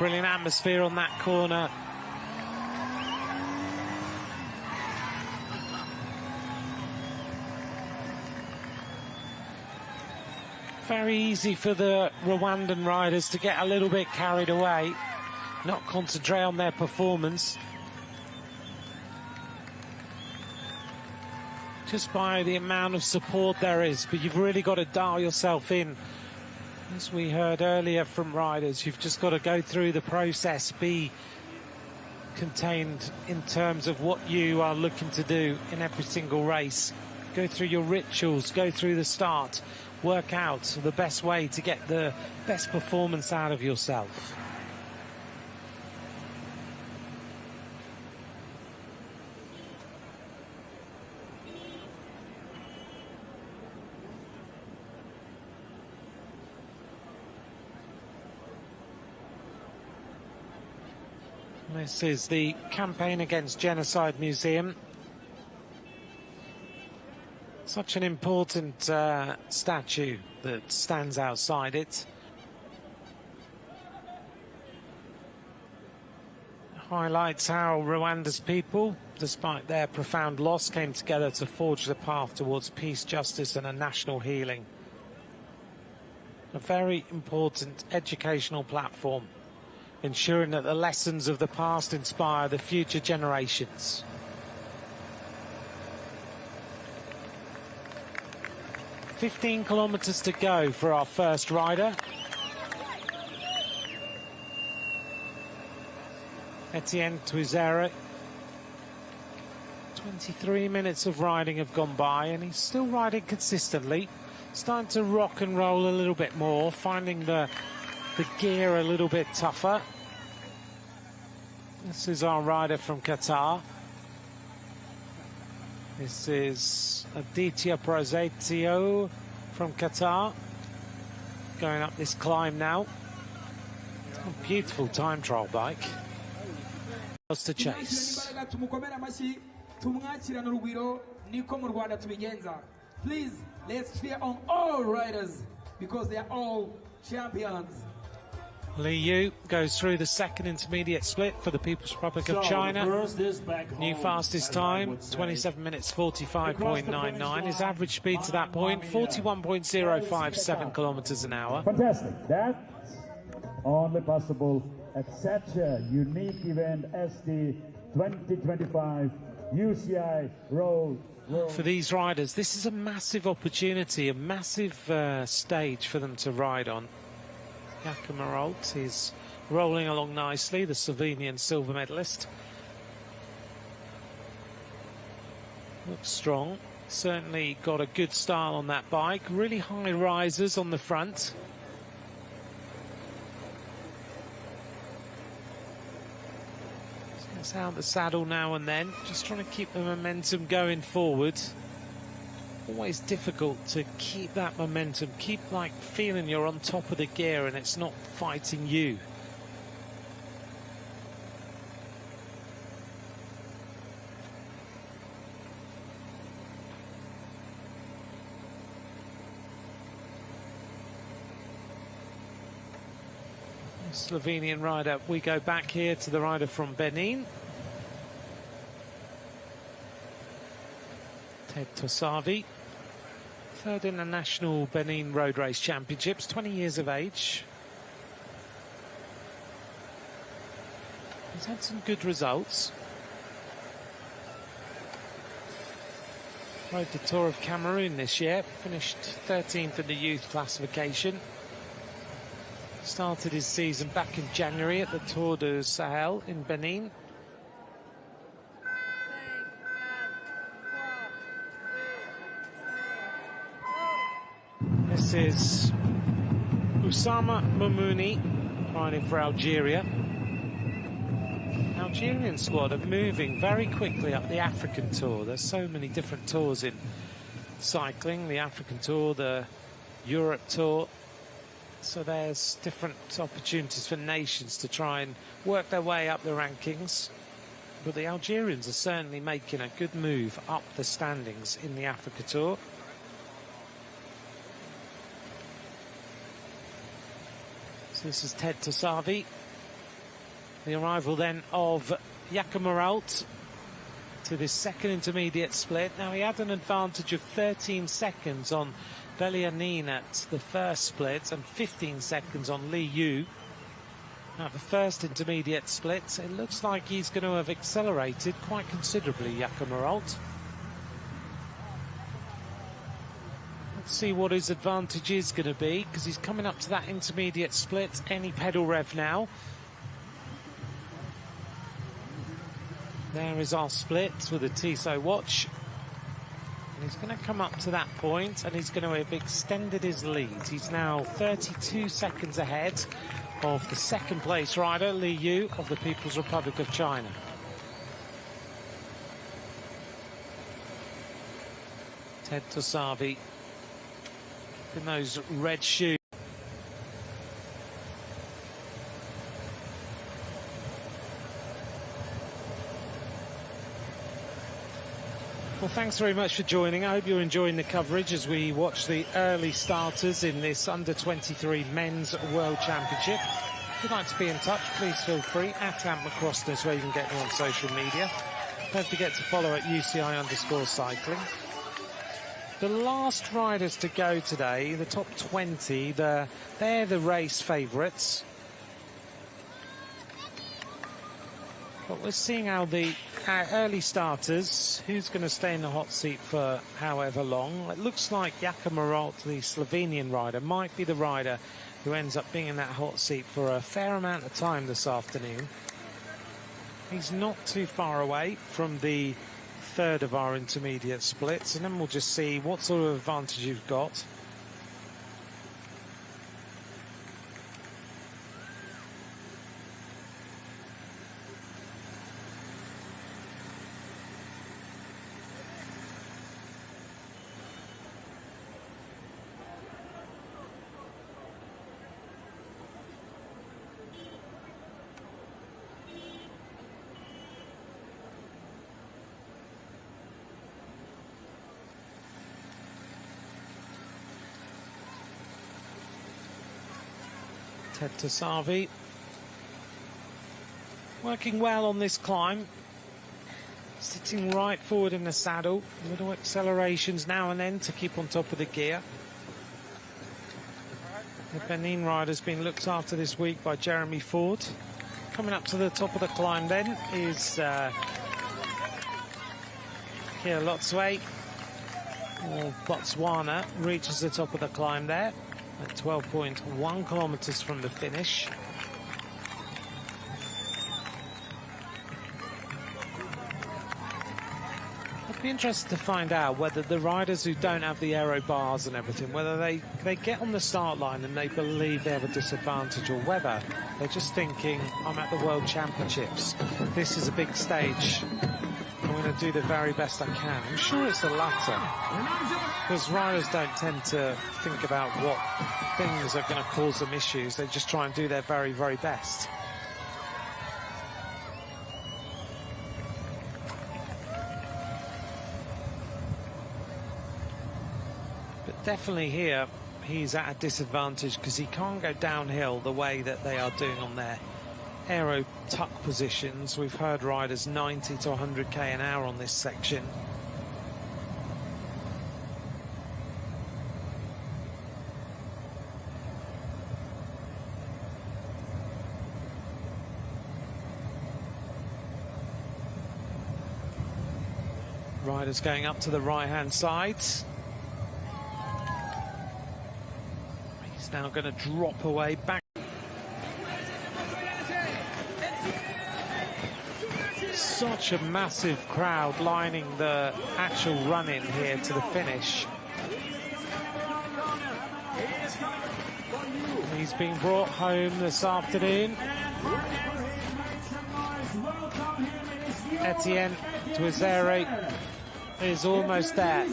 Brilliant atmosphere on that corner. Very easy for the Rwandan riders to get a little bit carried away, not concentrate on their performance. Just by the amount of support there is, but you've really got to dial yourself in. As we heard earlier from riders, you've just got to go through the process, be contained in terms of what you are looking to do in every single race. Go through your rituals, go through the start, work out the best way to get the best performance out of yourself. This is the Campaign Against Genocide Museum. Such an important statue that stands outside it. Highlights how Rwanda's people, despite their profound loss, came together to forge the path towards peace, justice and a national healing. A very important educational platform, ensuring that the lessons of the past inspire the future generations. "15 kilometers to go for our first rider. Etienne Twizera. 23 minutes of riding have gone by and he's still riding consistently. Starting to rock and roll a little bit more, finding the gear a little bit tougher. This is our rider from Qatar. This is Aditya Prasetio from Qatar, going up this climb now. A beautiful time trial bike. Else to chase. Please, let's cheer on all riders because they are all champions. Li Yu goes through the second intermediate split for the People's Republic of China. New fastest time, 27 minutes 45.99. His average speed to that point, 41.057 kilometers an hour. Fantastic. That's only possible at such a unique event as the 2025 UCI Road. For these riders, this is a massive opportunity, a massive stage for them to ride on. Yakima Rolt is rolling along nicely, the Slovenian silver medalist. Looks strong, certainly got a good style on that bike, really high risers on the front. Gets out the saddle now and then, just trying to keep the momentum going forward. Always difficult to keep that momentum, keep like feeling you're on top of the gear and it's not fighting you. Slovenian rider, we go back here to the rider from Benin. Ted Tosavi, third in the National Benin Road Race Championships, 20 years of age. He's had some good results. Rode the Tour of Cameroon this year, finished 13th in the youth classification. Started his season back in January at the Tour du Sahel in Benin. This is Oussama Moumouni riding for Algeria. Algerian squad are moving very quickly up the African Tour. There's so many different tours in cycling, the African Tour, the Europe Tour. So there's different opportunities for nations to try and work their way up the rankings. But the Algerians are certainly making a good move up the standings in the Africa Tour. So this is Ted Tosavi. The arrival then of Yakimaralt to this second intermediate split. Now he had an advantage of 13 seconds on Velianin at the first split and 15 seconds on Li Yu at the first intermediate split. It looks like he's going to have accelerated quite considerably, Yakimaralt. Let's see what his advantage is going to be, because he's coming up to that intermediate split. Any pedal rev now. There is our split with a Tissot watch. And he's going to come up to that point and he's going to have extended his lead. He's now 32 seconds ahead of the second place rider, Li Yu of the People's Republic of China. Ted Tosavi in those red shoes. Well, thanks very much for joining. I hope you're enjoying the coverage as we watch the early starters in this under-23 Men's World Championship. If you'd like to be in touch, please feel free. @AntMcCroston is where you can get me on social media. Don't forget to follow at UCI_cycling. The last riders to go today, the top 20, they're the race favourites. But we're seeing how the early starters, who's going to stay in the hot seat for however long. It looks like Yakimaralt, the Slovenian rider, might be the rider who ends up being in that hot seat for a fair amount of time this afternoon. He's not too far away from the third of our intermediate splits, and then we'll just see what sort of advantage you've got. Ted Tosavi working well on this climb, sitting right forward in the saddle, little accelerations now and then to keep on top of the gear. The Benin rider's been looked after this week by Jeremy Ford. Coming up to the top of the climb then is Kia Lotswe, or Botswana, reaches the top of the climb there at 12.1 kilometers from the finish. I'd be interested to find out whether the riders who don't have the aero bars and everything, whether they get on the start line and they believe they have a disadvantage, or whether they're just thinking, I'm at the World Championships, this is a big stage, I'm going to do the very best I can. I'm sure it's the latter, because riders don't tend to think about what things are going to cause them issues. They just try and do their very, very best. But definitely here, he's at a disadvantage because he can't go downhill the way that they are doing on their aero tuck positions. We've heard riders 90 to 100k an hour on this section. Riders going up to the right-hand side. He's now going to drop away back. Such a massive crowd lining the actual run-in here to the finish. He's been brought home this afternoon. Etienne Tuizere is almost there.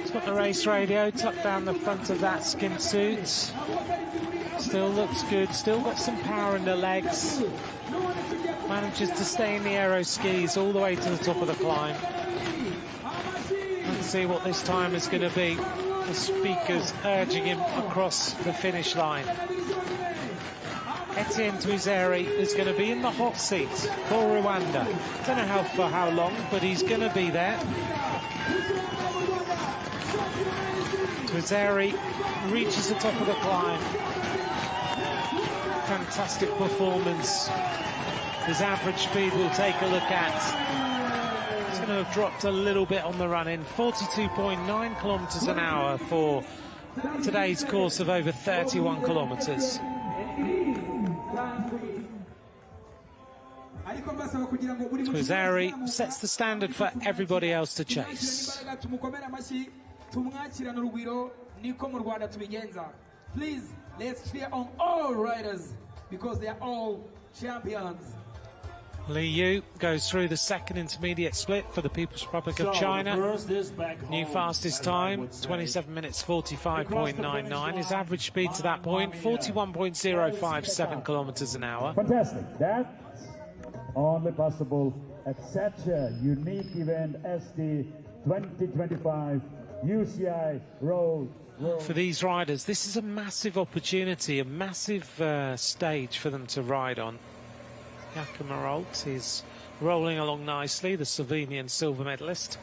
He's got the race radio tucked down the front of that skin suit. Still looks good, still got some power in the legs. Manages to stay in the aero skis all the way to the top of the climb. Let's see what this time is going to be. The speakers urging him across the finish line. Etienne Twizeri is going to be in the hot seat for Rwanda. Don't know for how long, but he's going to be there. Twizeri reaches the top of the climb. Fantastic performance. His average speed we'll take a look at. He's going to have dropped a little bit on the run-in. 42.9 kilometres an hour for today's course of over 31 kilometres. Twizeri sets the standard for everybody else to chase. Please, let's cheer on all riders because they are all champions. Li Yu goes through the second intermediate split for the People's Republic of China. New fastest time, 27 minutes 45.99. His average speed to that point, 41.057 kilometers an hour. Fantastic. That's only possible at such a unique event as the 2025 UCI Road. For these riders, this is a massive opportunity, a massive stage for them to ride on. Yakamaralt is rolling along nicely, the Slovenian silver medalist.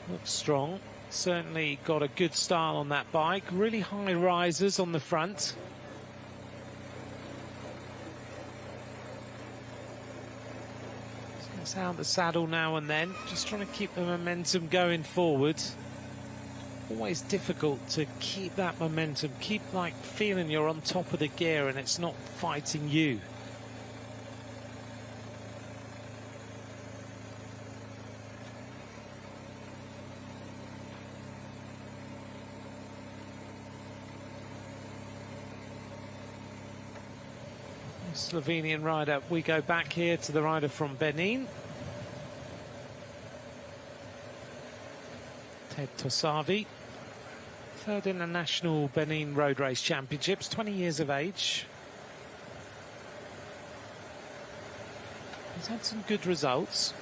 Looks strong, certainly got a good style on that bike, really high risers on the front. Gets out the saddle now and then, just trying to keep the momentum going forward. Always difficult to keep that momentum, keep like feeling you're on top of the gear and it's not fighting you. Slovenian rider, we go back here to the rider from Benin. Ted Tosavi, third in the National Benin Road Race Championships, 20 years of age. He's had some good results.